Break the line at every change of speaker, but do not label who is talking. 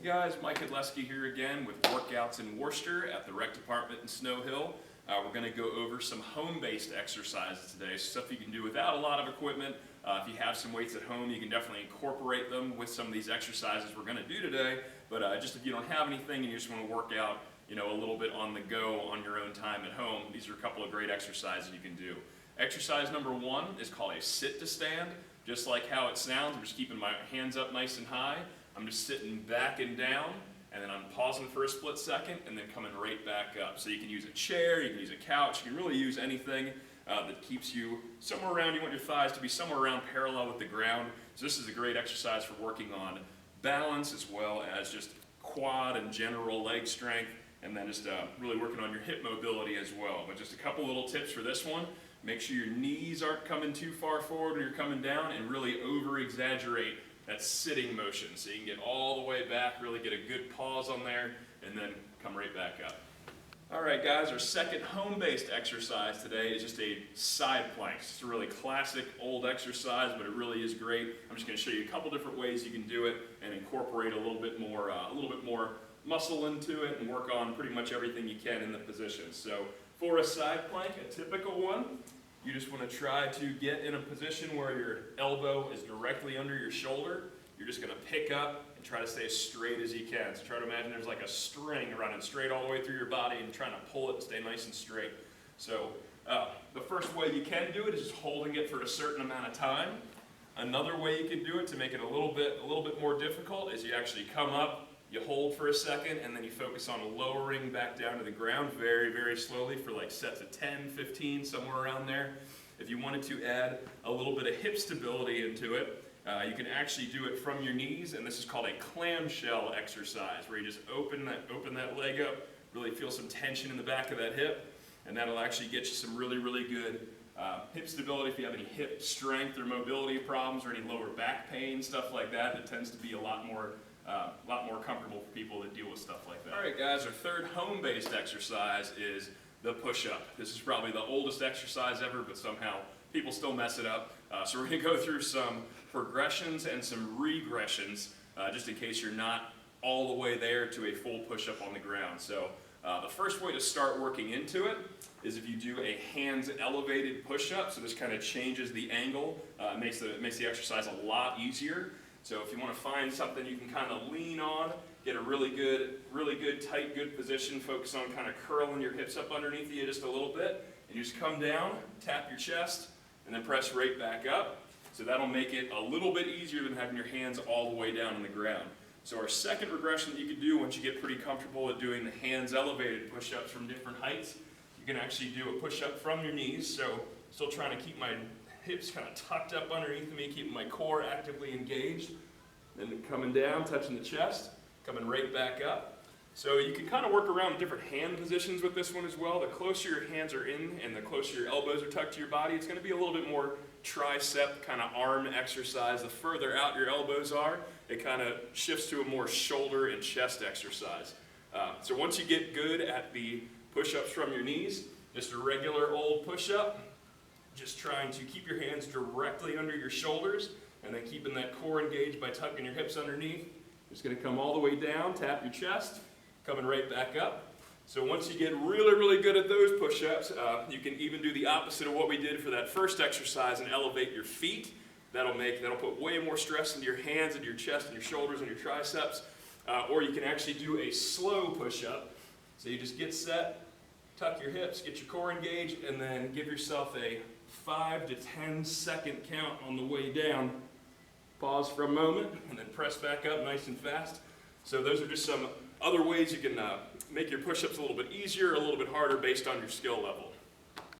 Hey guys, Mike Hedlesky here again with workouts in Worcester at the rec department in Snow Hill. We're going to go over some home-based exercises today, stuff you can do without a lot of equipment. If you have some weights at home, you can definitely incorporate them with some of these exercises we're going to do today. But just if you don't have anything and you just want to work out, a little bit on the go on your own time at home, these are a couple of great exercises you can do. Exercise number one is called a sit to stand. Just like how it sounds, I'm just keeping my hands up nice and high. I'm just sitting back and down, and then I'm pausing for a split second, and then coming right back up. So you can use a chair, you can use a couch, you can really use anything that keeps you somewhere around. You want your thighs to be somewhere around parallel with the ground. So this is a great exercise for working on balance as well as just quad and general leg strength, and then just really working on your hip mobility as well. But just a couple little tips for this one. Make sure your knees aren't coming too far forward when you're coming down, and really over-exaggerate that sitting motion. So you can get all the way back, really get a good pause on there, and then come right back up. All right, guys, our second home-based exercise today is just a side plank. It's a really classic old exercise, but it really is great. I'm just going to show you a couple different ways you can do it and incorporate a little bit more muscle into it and work on pretty much everything you can in the position. So for a side plank, a typical one, you just want to try to get in a position where your elbow is directly under your shoulder. You're just going to pick up and try to stay as straight as you can. So try to imagine there's like a string running straight all the way through your body and trying to pull it and stay nice and straight. So the first way you can do it is just holding it for a certain amount of time. Another way you can do it to make it a little bit more difficult is you actually come up, you hold for a second, and then you focus on lowering back down to the ground very, very slowly for like sets of 10, 15, somewhere around there. If you wanted to add a little bit of hip stability into it, you can actually do it from your knees, and this is called a clamshell exercise, where you just open that leg up, really feel some tension in the back of that hip, and that'll actually get you some really, really good hip stability. If you have any hip strength or mobility problems or any lower back pain, stuff like that, it tends to be a lot more comfortable for people that deal with stuff like that. All right, guys, our third home-based exercise is the push-up. This is probably the oldest exercise ever, but somehow people still mess it up. So we're going to go through some progressions and some regressions, just in case you're not all the way there to a full push-up on the ground. So the first way to start working into it is if you do a hands elevated push-up. So this kind of changes the angle, makes the exercise a lot easier. So if you want to find something you can kind of lean on, get a really good, tight, good position, focus on kind of curling your hips up underneath you just a little bit, and you just come down, tap your chest, and then press right back up. So that'll make it a little bit easier than having your hands all the way down on the ground. So our second regression that you can do once you get pretty comfortable at doing the hands elevated push-ups from different heights, you can actually do a push-up from your knees. So still trying to keep my hips kind of tucked up underneath me, keeping my core actively engaged. Then coming down, touching the chest, coming right back up. So you can kind of work around different hand positions with this one as well. The closer your hands are in and the closer your elbows are tucked to your body, it's going to be a little bit more tricep kind of arm exercise. The further out your elbows are, it kind of shifts to a more shoulder and chest exercise. So once you get good at the push-ups from your knees, just a regular old push-up, just trying to keep your hands directly under your shoulders and then keeping that core engaged by tucking your hips underneath. Just going to come all the way down, tap your chest, coming right back up. So once you get really, really good at those push-ups, you can even do the opposite of what we did for that first exercise and elevate your feet. That'll put way more stress into your hands and your chest and your shoulders and your triceps. Or you can actually do a slow push-up. So you just get set, tuck your hips, get your core engaged, and then give yourself a 5 to 10 second count on the way down. Pause for a moment, and then press back up nice and fast. So those are just some other ways you can make your push-ups a little bit easier, a little bit harder based on your skill level.